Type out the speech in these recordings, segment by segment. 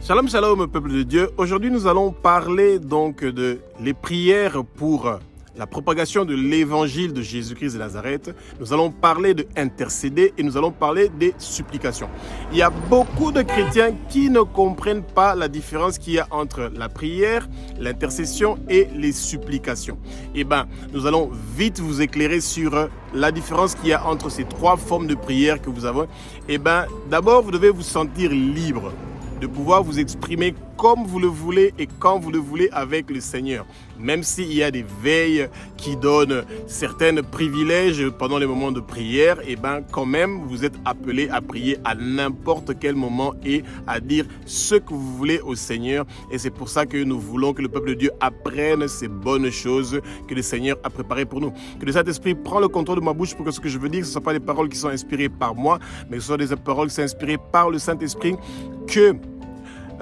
Shalom, shalom, peuple de Dieu. Aujourd'hui, nous allons parler donc de les prières pour la propagation de l'évangile de Jésus-Christ de Nazareth. Nous allons parler de intercéder et nous allons parler des supplications. Il y a beaucoup de chrétiens qui ne comprennent pas la différence qu'il y a entre la prière, l'intercession et les supplications. Nous allons vite vous éclairer sur la différence qu'il y a entre ces trois formes de prière que vous avez. D'abord, vous devez vous sentir libre de pouvoir vous exprimer comme vous le voulez et quand vous le voulez avec le Seigneur. Même s'il y a des veilles qui donnent certains privilèges pendant les moments de prière, quand même, vous êtes appelés à prier à n'importe quel moment et à dire ce que vous voulez au Seigneur. Et c'est pour ça que nous voulons que le peuple de Dieu apprenne ces bonnes choses que le Seigneur a préparées pour nous. Que le Saint-Esprit prenne le contrôle de ma bouche pour que ce que je veux dire, ce ne soient pas des paroles qui sont inspirées par moi, mais que ce soit des paroles qui sont inspirées par le Saint-Esprit, que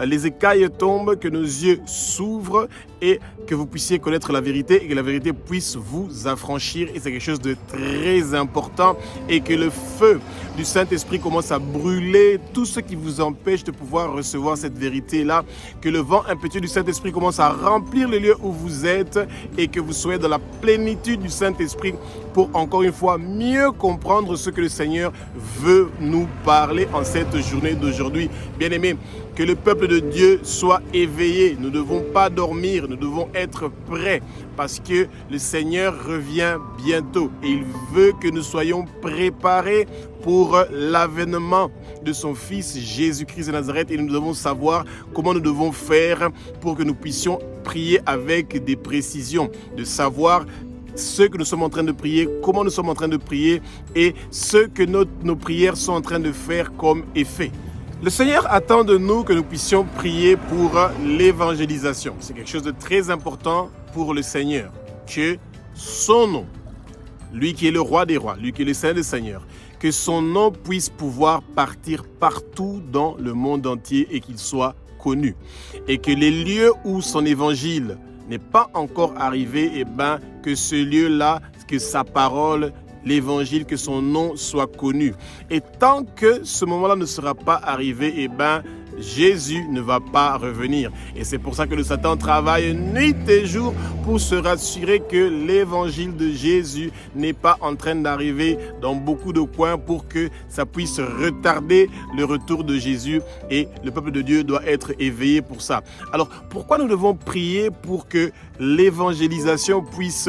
les écailles tombent, que nos yeux s'ouvrent et que vous puissiez connaître la vérité et que la vérité puisse vous affranchir. Et c'est quelque chose de très important et que le feu du Saint-Esprit commence à brûler tout ce qui vous empêche de pouvoir recevoir cette vérité-là. Que le vent impétueux du Saint-Esprit commence à remplir le lieu où vous êtes et que vous soyez dans la plénitude du Saint-Esprit pour encore une fois mieux comprendre ce que le Seigneur veut nous parler en cette journée d'aujourd'hui. Bien-aimés, que le peuple de Dieu soit éveillé. Nous ne devons pas dormir, nous devons être prêts parce que le Seigneur revient bientôt et il veut que nous soyons préparés pour l'avènement de son Fils Jésus-Christ de Nazareth et nous devons savoir comment nous devons faire pour que nous puissions prier avec des précisions, de savoir ce que nous sommes en train de prier, comment nous sommes en train de prier et ce que nos prières sont en train de faire comme effet. Le Seigneur attend de nous que nous puissions prier pour l'évangélisation. C'est quelque chose de très important pour le Seigneur. Que son nom, lui qui est le roi des rois, lui qui est le Seigneur des seigneurs, que son nom puisse pouvoir partir partout dans le monde entier et qu'il soit connu. Et que les lieux où son évangile n'est pas encore arrivé, que ce lieu-là, que sa parole, l'évangile, que son nom soit connu. Et tant que ce moment-là ne sera pas arrivé, Jésus ne va pas revenir. Et c'est pour ça que le Satan travaille nuit et jour pour se rassurer que l'évangile de Jésus n'est pas en train d'arriver dans beaucoup de coins pour que ça puisse retarder le retour de Jésus. Et le peuple de Dieu doit être éveillé pour ça. Alors, pourquoi nous devons prier pour que l'évangélisation puisse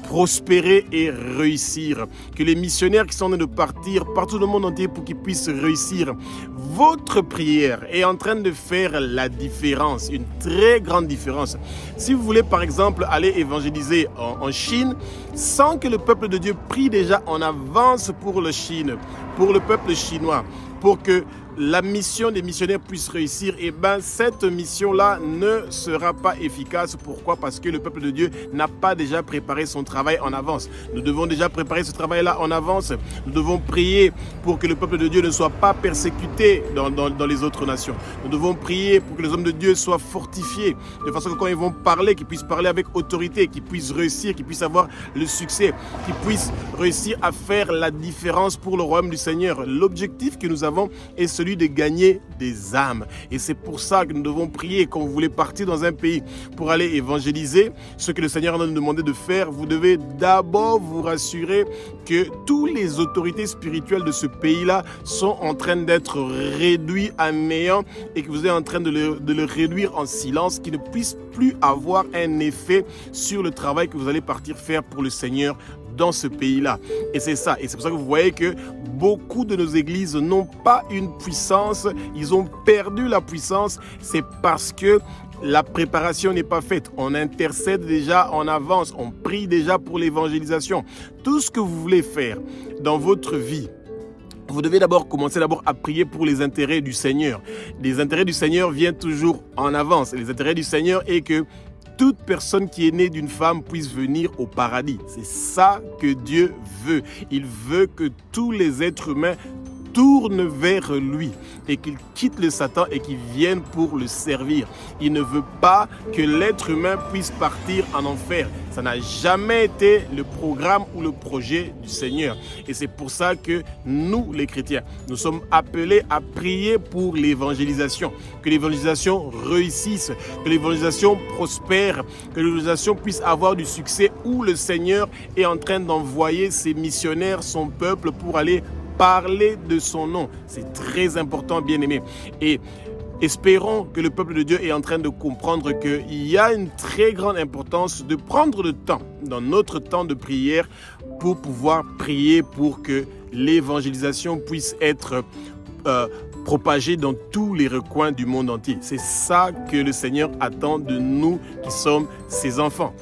prospérer et réussir, que les missionnaires qui sont en train de partir partout dans le monde entier pour qu'ils puissent réussir? Votre prière est en train de faire la différence, une très grande différence. Si vous voulez par exemple aller évangéliser en Chine, sans que le peuple de Dieu prie déjà en avance pour la Chine, pour le peuple chinois, pour que la mission des missionnaires puisse réussir, cette mission-là ne sera pas efficace. Pourquoi? Parce que le peuple de Dieu n'a pas déjà préparé son travail en avance. Nous devons déjà préparer ce travail-là en avance. Nous devons prier pour que le peuple de Dieu ne soit pas persécuté dans les autres nations. Nous devons prier pour que les hommes de Dieu soient fortifiés, de façon que quand ils vont parler, qu'ils puissent parler avec autorité, qu'ils puissent réussir, qu'ils puissent avoir le succès, qu'ils puissent réussir à faire la différence pour le royaume du Seigneur. L'objectif que nous avons est celui de gagner des âmes. Et c'est pour ça que nous devons prier. Quand vous voulez partir dans un pays pour aller évangéliser, ce que le Seigneur nous a demandé de faire, vous devez d'abord vous rassurer que toutes les autorités spirituelles de ce pays-là sont en train d'être réduites à néant et que vous êtes en train de le réduire en silence, qui ne puisse plus avoir un effet sur le travail que vous allez partir faire pour le Seigneur dans ce pays-là. Et c'est ça. Et c'est pour ça que vous voyez que beaucoup de nos églises n'ont pas une puissance. Ils ont perdu la puissance. C'est parce que la préparation n'est pas faite. On intercède déjà en avance. On prie déjà pour l'évangélisation. Tout ce que vous voulez faire dans votre vie, vous devez commencer à prier pour les intérêts du Seigneur. Les intérêts du Seigneur viennent toujours en avance. Et les intérêts du Seigneur est que toute personne qui est née d'une femme puisse venir au paradis. C'est ça que Dieu veut. Il veut que tous les êtres humains tournent vers lui et qu'ils quittent le Satan et qu'ils viennent pour le servir. Il ne veut pas que l'être humain puisse partir en enfer. Ça n'a jamais été le programme ou le projet du Seigneur. Et c'est pour ça que nous, les chrétiens, nous sommes appelés à prier pour l'évangélisation. Que l'évangélisation réussisse, que l'évangélisation prospère, que l'évangélisation puisse avoir du succès où le Seigneur est en train d'envoyer ses missionnaires, son peuple, pour aller parler de son nom. C'est très important, bien-aimés. Et espérons que le peuple de Dieu est en train de comprendre qu'il y a une très grande importance de prendre le temps, dans notre temps de prière, pour pouvoir prier pour que l'évangélisation puisse être propagée dans tous les recoins du monde entier. C'est ça que le Seigneur attend de nous qui sommes ses enfants.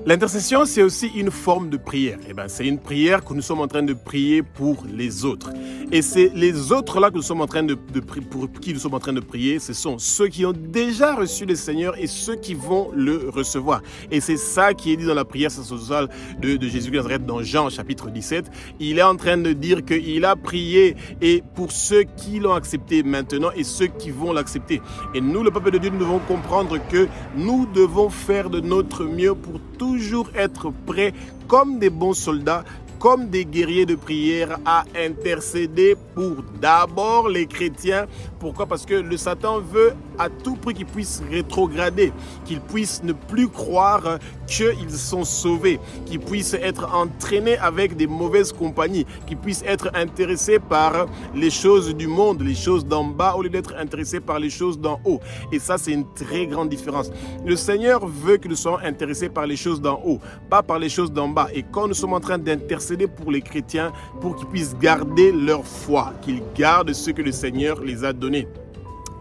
L'intercession, c'est aussi une forme de prière. C'est une prière que nous sommes en train de prier pour les autres. Et c'est les autres-là que nous sommes en train de prier, pour qui nous sommes en train de prier. Ce sont ceux qui ont déjà reçu le Seigneur et ceux qui vont le recevoir. Et c'est ça qui est dit dans la prière sacerdotale de Jésus de Nazareth dans Jean chapitre 17. Il est en train de dire qu'il a prié et pour ceux qui l'ont accepté maintenant et ceux qui vont l'accepter. Et nous, le peuple de Dieu, nous devons comprendre que nous devons faire de notre mieux pour toujours être prêts comme des bons soldats, comme des guerriers de prière à intercéder pour d'abord les chrétiens. Pourquoi? Parce que le Satan veut à tout prix qu'ils puissent rétrograder, qu'ils puissent ne plus croire qu'ils sont sauvés, qu'ils puissent être entraînés avec des mauvaises compagnies, qu'ils puissent être intéressés par les choses du monde, les choses d'en bas, au lieu d'être intéressés par les choses d'en haut. Et ça, c'est une très grande différence. Le Seigneur veut que nous soyons intéressés par les choses d'en haut, pas par les choses d'en bas. Et quand nous sommes en train d'intercéder pour les chrétiens, pour qu'ils puissent garder leur foi, qu'ils gardent ce que le Seigneur les a donné.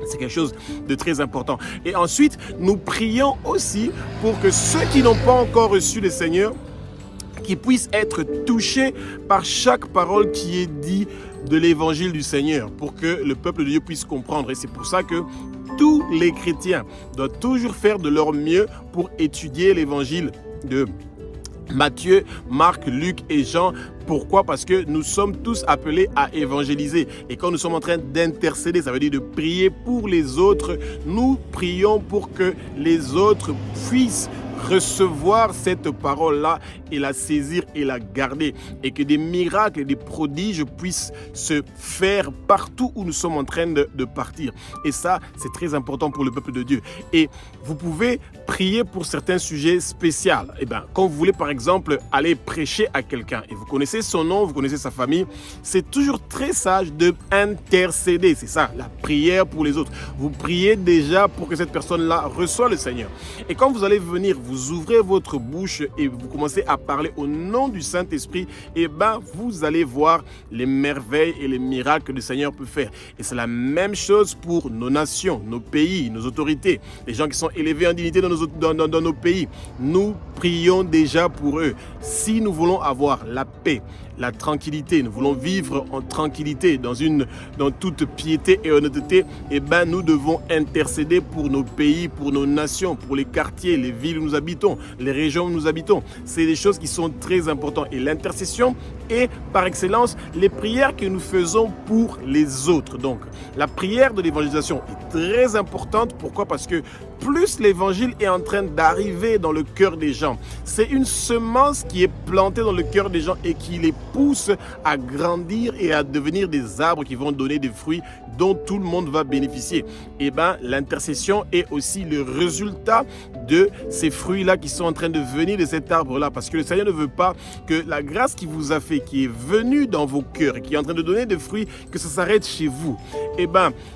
C'est quelque chose de très important. Et ensuite, nous prions aussi pour que ceux qui n'ont pas encore reçu le Seigneur, qui puissent être touchés par chaque parole qui est dite de l'évangile du Seigneur, pour que le peuple de Dieu puisse comprendre. Et c'est pour ça que tous les chrétiens doivent toujours faire de leur mieux pour étudier l'évangile de Matthieu, Marc, Luc et Jean. Pourquoi? Parce que nous sommes tous appelés à évangéliser. Et quand nous sommes en train d'intercéder, ça veut dire de prier pour les autres, nous prions pour que les autres puissent recevoir cette parole-là et la saisir et la garder. Et que des miracles et des prodiges puissent se faire partout où nous sommes en train de partir. Et ça, c'est très important pour le peuple de Dieu. Et vous pouvez prier pour certains sujets spéciaux. Quand vous voulez, par exemple, aller prêcher à quelqu'un et vous connaissez son nom, vous connaissez sa famille, c'est toujours très sage d'intercéder. C'est ça, la prière pour les autres. Vous priez déjà pour que cette personne-là reçoive le Seigneur. Et quand vous allez venir, vous ouvrez votre bouche et vous commencez à parler au nom du Saint-Esprit, vous allez voir les merveilles et les miracles que le Seigneur peut faire. Et c'est la même chose pour nos nations, nos pays, nos autorités, les gens qui sont élevés en dignité dans nos pays. Nous prions déjà pour eux. Si nous voulons avoir la paix, la tranquillité, nous voulons vivre en tranquillité, dans toute piété et honnêteté, nous devons intercéder pour nos pays, pour nos nations, pour les quartiers, les villes où nous habitons, les régions où nous habitons. C'est des choses qui sont très importantes. Et l'intercession est, par excellence, les prières que nous faisons pour les autres. Donc, la prière de l'évangélisation est très importante. Pourquoi? Parce que plus l'évangile est en train d'arriver dans le cœur des gens, c'est une semence qui est plantée dans le cœur des gens et qui les pousse à grandir et à devenir des arbres qui vont donner des fruits dont tout le monde va bénéficier. L'intercession est aussi le résultat de ces fruits-là qui sont en train de venir de cet arbre-là. Parce que le Seigneur ne veut pas que la grâce qu'il vous a fait, qui est venue dans vos cœurs et qui est en train de donner des fruits, que ça s'arrête chez vous.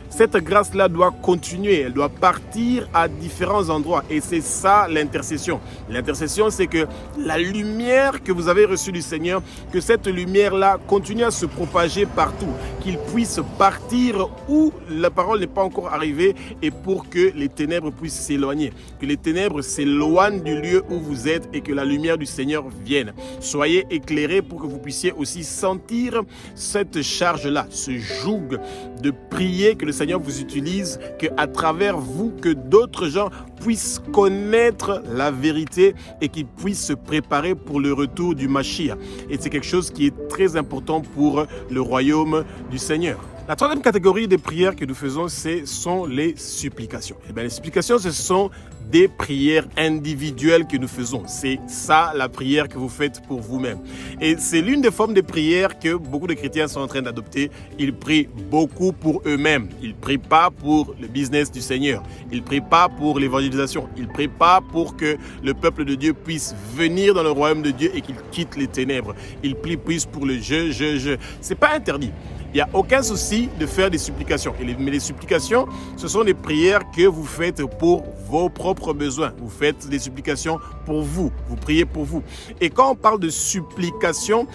Cette grâce-là doit continuer, elle doit partir à différents endroits. Et c'est ça l'intercession. L'intercession, c'est que la lumière que vous avez reçue du Seigneur, que cette lumière-là continue à se propager partout, qu'il puisse partir où la parole n'est pas encore arrivée et pour que les ténèbres puissent s'éloigner. Que les ténèbres s'éloignent du lieu où vous êtes et que la lumière du Seigneur vienne. Soyez éclairés pour que vous puissiez aussi sentir cette charge-là, ce joug de prier que le Seigneur vous utilise, qu'à travers vous, que d'autres gens puissent connaître la vérité et qu'ils puissent se préparer pour le retour du Mashiach. Et c'est quelque chose qui est très important pour le royaume du Seigneur. La troisième catégorie des prières que nous faisons, ce sont les supplications. Eh bien, les supplications, ce sont des prières individuelles que nous faisons. C'est ça la prière que vous faites pour vous-même. Et c'est l'une des formes de prière que beaucoup de chrétiens sont en train d'adopter. Ils prient beaucoup pour eux-mêmes. Ils ne prient pas pour le business du Seigneur. Ils ne prient pas pour l'évangélisation. Ils ne prient pas pour que le peuple de Dieu puisse venir dans le royaume de Dieu et qu'il quitte les ténèbres. Ils prient plus pour le je. C'est pas interdit. Il n'y a aucun souci de faire des supplications. Mais les supplications, ce sont des prières que vous faites pour vos propres besoins. Vous faites des supplications pour vous. Vous priez pour vous. Et quand on parle de supplications,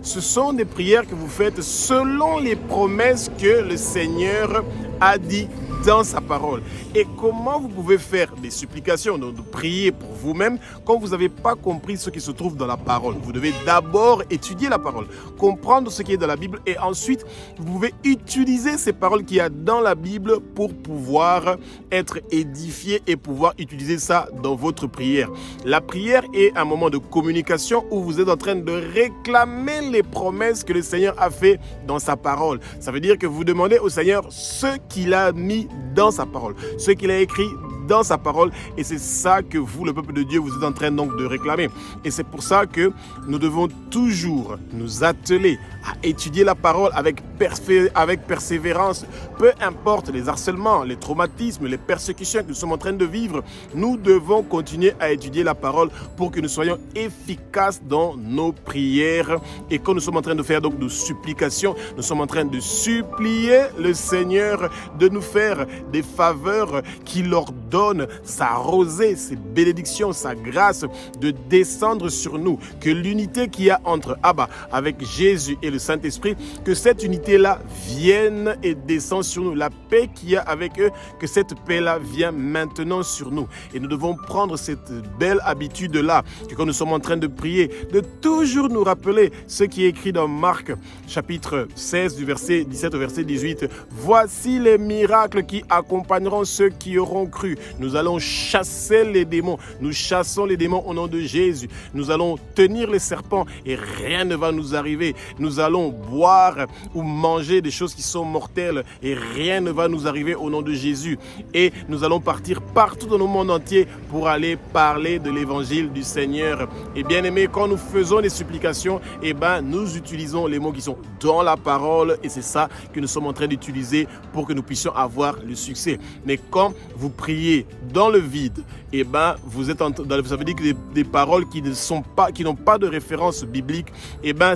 ce sont des prières que vous faites selon les promesses que le Seigneur a dit dans sa parole. Et comment vous pouvez faire des supplications, donc de prier pour vous-même, quand vous n'avez pas compris ce qui se trouve dans la parole? Vous devez d'abord étudier la parole, comprendre ce qui est dans la Bible, et ensuite, vous pouvez utiliser ces paroles qu'il y a dans la Bible pour pouvoir être édifié et pouvoir utiliser ça dans votre prière. La prière est un moment de communication où vous êtes en train de réclamer les promesses que le Seigneur a fait dans sa parole. Ça veut dire que vous demandez au Seigneur ce qu'il a mis dans sa parole, ce qu'il a écrit dans sa parole, et c'est ça que vous, le peuple de Dieu, vous êtes en train donc de réclamer. Et c'est pour ça que nous devons toujours nous atteler à étudier la parole avec persévérance. Peu importe les harcèlements, les traumatismes, les persécutions que nous sommes en train de vivre, nous devons continuer à étudier la parole pour que nous soyons efficaces dans nos prières. Et quand nous sommes en train de faire donc nos supplications, nous sommes en train de supplier le Seigneur de nous faire des faveurs, qu'il ordonne sa rosée, ses bénédictions, sa grâce de descendre sur nous. Que l'unité qu'il y a entre Abba avec Jésus et le Saint-Esprit, que cette unité-là vienne et descende sur nous. La paix qu'il y a avec eux, que cette paix-là vienne maintenant sur nous. Et nous devons prendre cette belle habitude-là, que quand nous sommes en train de prier, de toujours nous rappeler ce qui est écrit dans Marc, chapitre 16, du verset 17 au verset 18. Voici les miracles qui accompagneront ceux qui auront cru. Nous allons chasser les démons. Nous chassons les démons au nom de Jésus. Nous allons tenir les serpents et rien ne va nous arriver. Nous allons boire ou manger des choses qui sont mortelles et rien ne va nous arriver au nom de Jésus. Et nous allons partir partout dans le monde entier pour aller parler de l'évangile du Seigneur. Et bien aimé, quand nous faisons des supplications, nous utilisons les mots qui sont dans la parole, et c'est ça que nous sommes en train d'utiliser pour que nous puissions avoir le succès. Mais quand vous priez dans le vide, vous êtes ça veut dire que des paroles qui n'ont pas de référence biblique,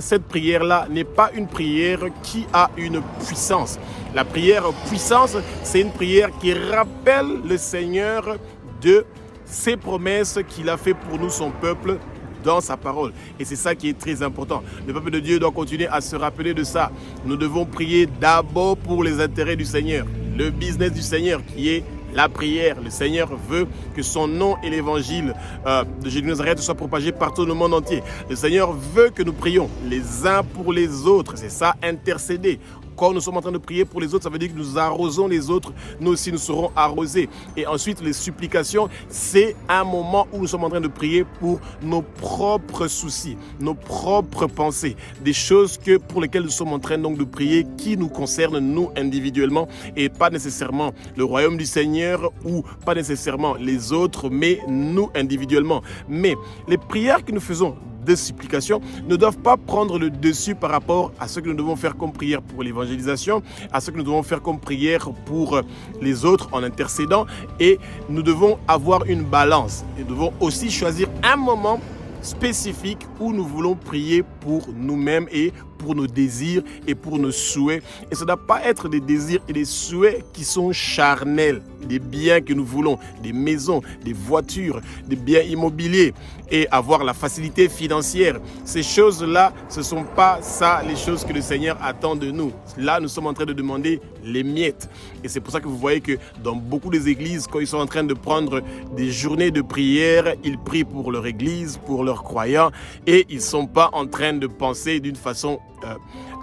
cette prière-là n'est pas une prière qui a une puissance. La prière puissance, c'est une prière qui rappelle le Seigneur de ses promesses qu'il a fait pour nous, son peuple, dans sa parole. Et c'est ça qui est très important. Le peuple de Dieu doit continuer à se rappeler de ça. Nous devons prier d'abord pour les intérêts du Seigneur, le business du Seigneur qui est la prière. Le Seigneur veut que son nom et l'évangile de Jésus de Nazareth soient propagés partout dans le monde entier. Le Seigneur veut que nous prions les uns pour les autres. C'est ça, intercéder. Quand nous sommes en train de prier pour les autres, ça veut dire que nous arrosons les autres, nous aussi nous serons arrosés. Et ensuite, les supplications, c'est un moment où nous sommes en train de prier pour nos propres soucis, nos propres pensées, des choses pour lesquelles nous sommes en train donc de prier, qui nous concernent nous individuellement et pas nécessairement le royaume du Seigneur ou pas nécessairement les autres, mais nous individuellement. Mais les prières que nous faisons de supplication ne doivent pas prendre le dessus par rapport à ce que nous devons faire comme prière pour l'évangélisation, à ce que nous devons faire comme prière pour les autres en intercédant, et nous devons avoir une balance. Et nous devons aussi choisir un moment spécifique où nous voulons prier pour nous-mêmes et pour nos désirs et pour nos souhaits. Et ça ne doit pas être des désirs et des souhaits qui sont charnels, des biens que nous voulons, des maisons, des voitures, des biens immobiliers et avoir la facilité financière. Ces choses-là, ce ne sont pas ça les choses que le Seigneur attend de nous. Là, nous sommes en train de demander les miettes. Et c'est pour ça que vous voyez que dans beaucoup des églises, quand ils sont en train de prendre des journées de prière, ils prient pour leur église, pour leurs croyants, et ils ne sont pas en train de penser d'une façon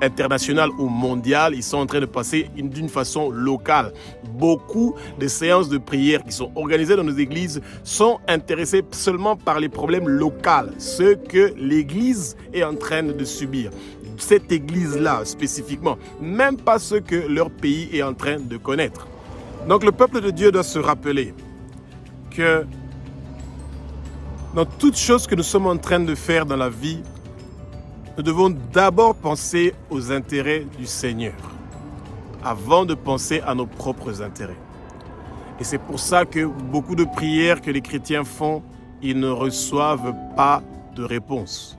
internationale ou mondiale, ils sont en train de passer d'une façon locale. Beaucoup de séances de prière qui sont organisées dans nos églises sont intéressées seulement par les problèmes locaux, ce que l'église est en train de subir. Cette église-là spécifiquement, même pas ce que leur pays est en train de connaître. Donc le peuple de Dieu doit se rappeler que dans toute chose que nous sommes en train de faire dans la vie, nous devons d'abord penser aux intérêts du Seigneur avant de penser à nos propres intérêts. Et c'est pour ça que beaucoup de prières que les chrétiens font, ils ne reçoivent pas de réponse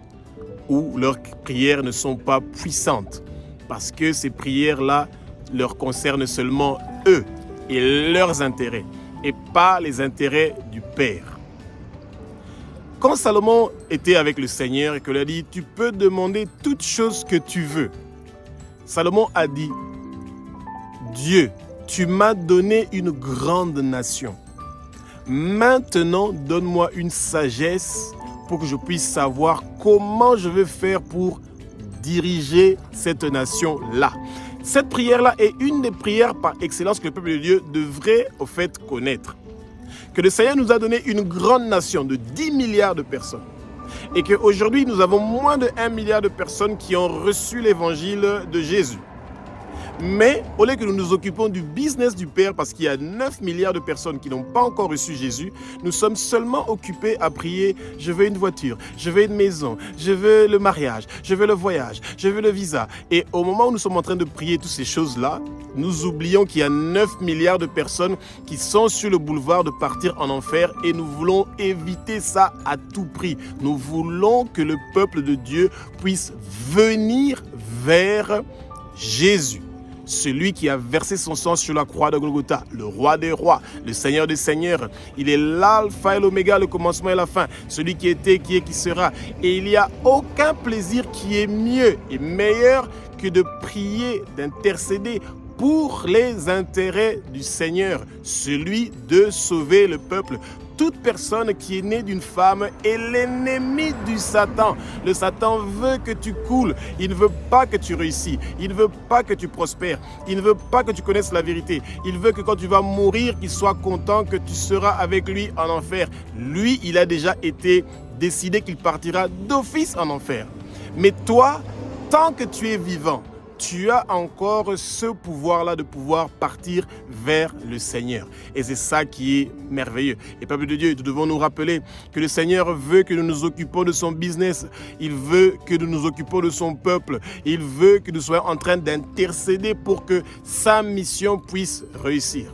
ou leurs prières ne sont pas puissantes parce que ces prières-là leur concernent seulement eux et leurs intérêts et pas les intérêts du Père. Quand Salomon était avec le Seigneur et qu'il lui a dit « Tu peux demander toute chose que tu veux », Salomon a dit « Dieu, tu m'as donné une grande nation. Maintenant, donne-moi une sagesse pour que je puisse savoir comment je vais faire pour diriger cette nation-là. » Cette prière-là est une des prières par excellence que le peuple de Dieu devrait au fait connaître. Que le Seigneur nous a donné une grande nation de 10 milliards de personnes. Et qu'aujourd'hui, nous avons moins de 1 milliard de personnes qui ont reçu l'évangile de Jésus. Mais au lieu que nous nous occupons du business du Père, parce qu'il y a 9 milliards de personnes qui n'ont pas encore reçu Jésus, nous sommes seulement occupés à prier « Je veux une voiture, je veux une maison, je veux le mariage, je veux le voyage, je veux le visa ». Et au moment où nous sommes en train de prier toutes ces choses-là, nous oublions qu'il y a 9 milliards de personnes qui sont sur le boulevard de partir en enfer et nous voulons éviter ça à tout prix. Nous voulons que le peuple de Dieu puisse venir vers Jésus. Celui qui a versé son sang sur la croix de Golgotha, le roi des rois, le seigneur des seigneurs. Il est l'alpha et l'oméga, le commencement et la fin. Celui qui était, qui est, qui sera. Et il n'y a aucun plaisir qui est mieux et meilleur que de prier, d'intercéder pour les intérêts du Seigneur, celui de sauver le peuple. Toute personne qui est née d'une femme est l'ennemi du Satan. Le Satan veut que tu coules. Il ne veut pas que tu réussis. Il ne veut pas que tu prospères. Il ne veut pas que tu connaisses la vérité. Il veut que quand tu vas mourir, qu'il soit content que tu seras avec lui en enfer. Lui, il a déjà été décidé qu'il partira d'office en enfer. Mais toi, tant que tu es vivant, tu as encore ce pouvoir-là de pouvoir partir vers le Seigneur. Et c'est ça qui est merveilleux. Et peuple de Dieu, nous devons nous rappeler que le Seigneur veut que nous nous occupions de son business. Il veut que nous nous occupions de son peuple. Il veut que nous soyons en train d'intercéder pour que sa mission puisse réussir.